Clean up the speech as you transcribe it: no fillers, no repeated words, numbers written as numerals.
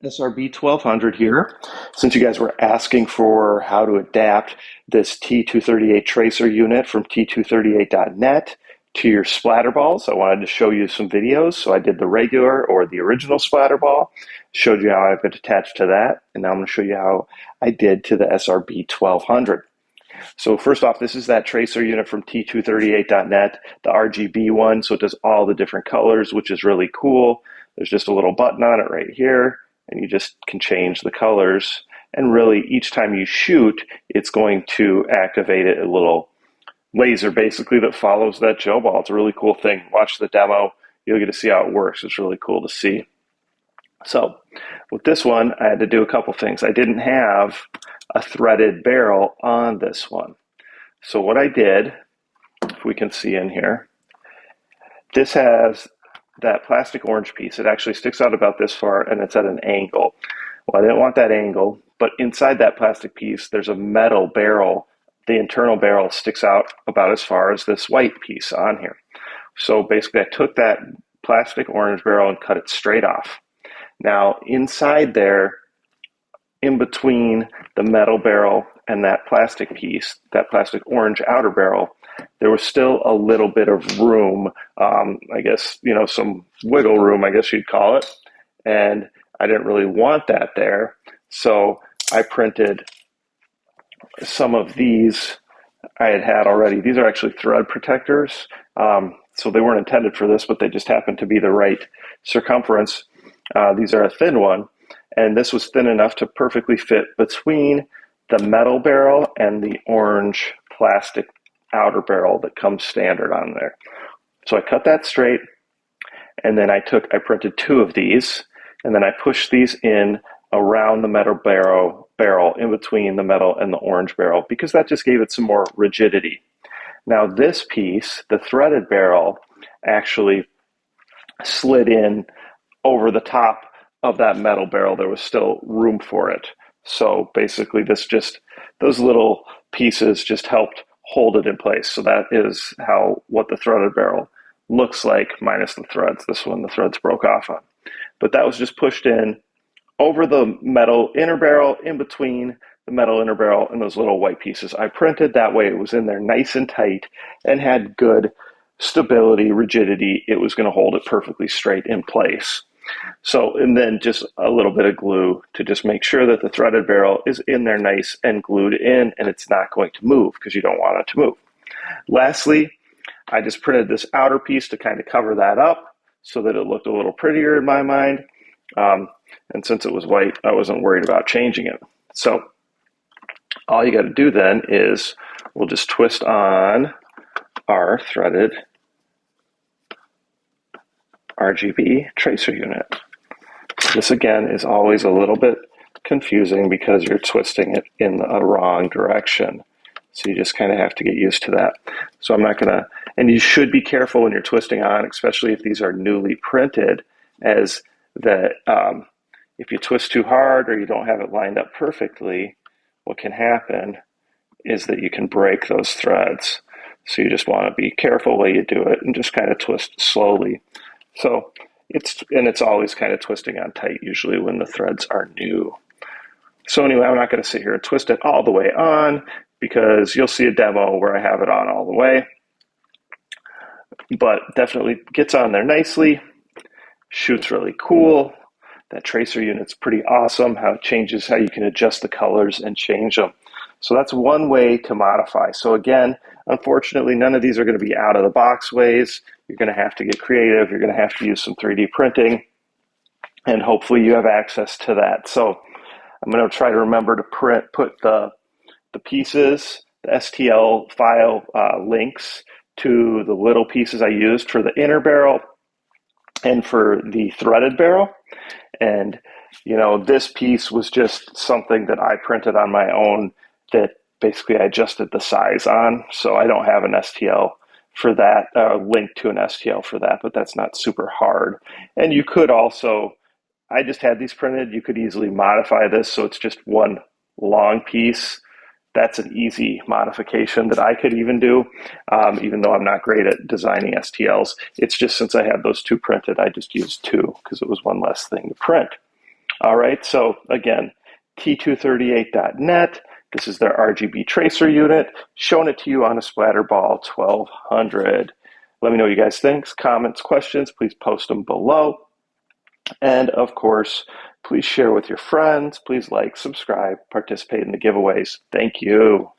SRB 1200 here. Since you guys were asking for how to adapt this T238 tracer unit from T238.net to your splatterballs, I wanted to show you some videos. So I did the regular or the original splatterball, showed you how I could attach to that, and now I'm going to show you how I did to the SRB 1200. So first off, this is that tracer unit from T238.net, the RGB one, so it does all the different colors, which is really cool. There's just a little button on it right here, and you just can change the colors. And really, each time you shoot, it's going to activate a little laser, basically, that follows that gel ball. It's a really cool thing. Watch the demo. You'll get to see how it works. It's really cool to see. So with this one, I had to do a couple things. I didn't have a threaded barrel on this one. So what I did, if we can see in here, this has that plastic orange piece. It actually sticks out about this far, and it's at an angle. Well, I didn't want that angle, but inside that plastic piece, there's a metal barrel. The internal barrel sticks out about as far as this white piece on here. So basically, I took that plastic orange barrel and cut it straight off. Now, inside there, in between the metal barrel and that plastic piece, that plastic orange outer barrel, there was still a little bit of room, I guess, some wiggle room, I guess you'd call it. And I didn't really want that there. So I printed some of these I had already. These are actually thread protectors. So they weren't intended for this, but they just happened to be the right circumference. These are a thin one. And this was thin enough to perfectly fit between the metal barrel and the orange plastic outer barrel that comes standard on there. So I cut that straight, and then I printed two of these, and then I pushed these in around the metal barrel in between the metal and the orange barrel, because that just gave it some more rigidity. Now this piece, the threaded barrel, actually slid in over the top of that metal barrel. There was still room for it. So basically those little pieces just helped hold it in place. So that is what the threaded barrel looks like, minus the threads. This one, the threads broke off on. But that was just pushed in over the metal inner barrel, in between the metal inner barrel and those little white pieces. I printed that way. It was in there nice and tight and had good stability, rigidity. It was going to hold it perfectly straight in place. So, and then just a little bit of glue to just make sure that the threaded barrel is in there nice and glued in, and it's not going to move because you don't want it to move. Lastly, I just printed this outer piece to kind of cover that up so that it looked a little prettier in my mind. And since it was white, I wasn't worried about changing it. So all you got to do then is we'll just twist on our threaded RGB tracer unit. This again is always a little bit confusing because you're twisting it in a wrong direction. So you just kind of have to get used to that. So I'm not gonna, and you should be careful when you're twisting on, especially if these are newly printed, as that if you twist too hard or you don't have it lined up perfectly, what can happen is that you can break those threads. So you just want to be careful while you do it and just kind of twist slowly. So it's always kind of twisting on tight, usually when the threads are new. So anyway, I'm not going to sit here and twist it all the way on because you'll see a demo where I have it on all the way. But definitely gets on there nicely, shoots really cool. That tracer unit's pretty awesome, how it changes, how you can adjust the colors and change them. So that's one way to modify. So again, unfortunately, none of these are going to be out of the box ways. You're going to have to get creative. You're going to have to use some 3D printing, and hopefully you have access to that. So I'm going to try to remember to put the pieces, the STL file links to the little pieces I used for the inner barrel and for the threaded barrel. And, this piece was just something that I printed on my own that basically I adjusted the size on. So I don't have an STL for that, link to an STL for that, but that's not super hard. And you could also, I just had these printed, you could easily modify this so it's just one long piece. That's an easy modification that I could even do, even though I'm not great at designing STLs. It's just since I had those two printed, I just used two because it was one less thing to print. All right, so again, T238.net. This is their RGB tracer unit, showing it to you on a Splatrball 1200. Let me know what you guys think. Comments, questions, please post them below. And of course, please share with your friends. Please like, subscribe, participate in the giveaways. Thank you.